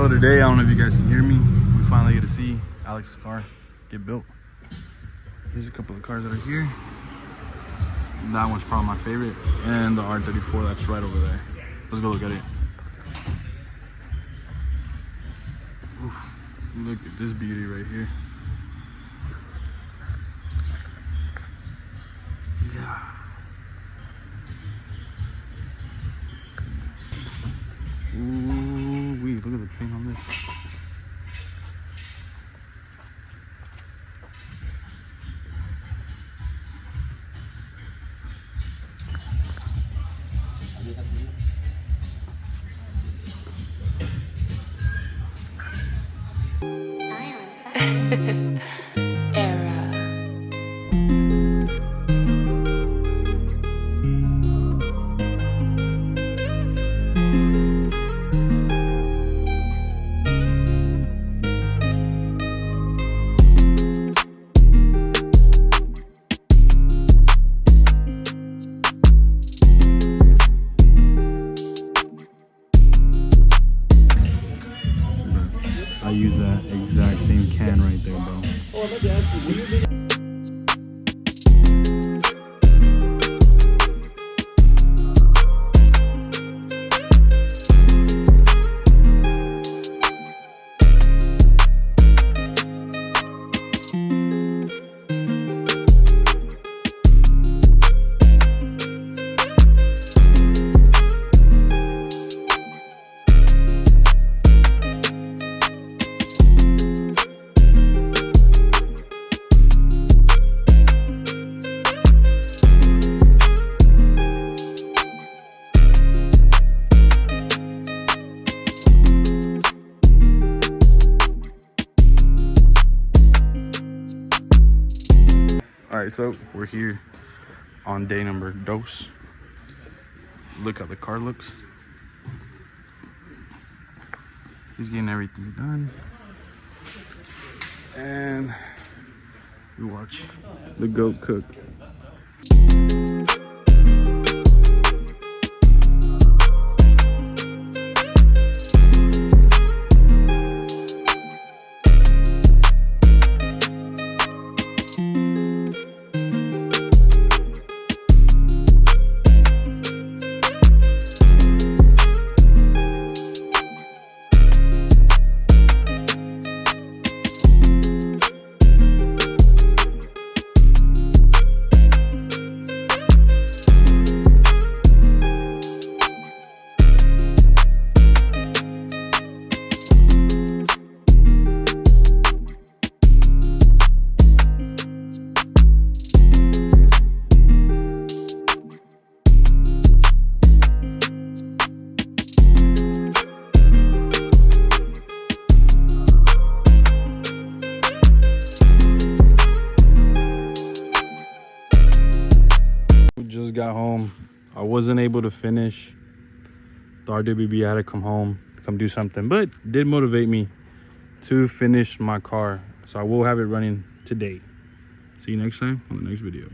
So today, I don't know if you guys can hear me, we finally get to see Alex's car get built. Here's a couple of cars that are here. That one's probably my favorite, and the R34 that's right over there. Let's go look at it. Oof, look at this beauty right here. Yeah. Ooh, wee, look at the paint on this. I use that exact same can right there, bro. All right, so we're here on day number dos. Look how the car looks. He's getting everything done. And we watch the goat cook. Just got home. I wasn't able to finish the RWB. I had to come home, come do something, but did motivate me to finish my car. So I will have it running today. See you next time on the next video.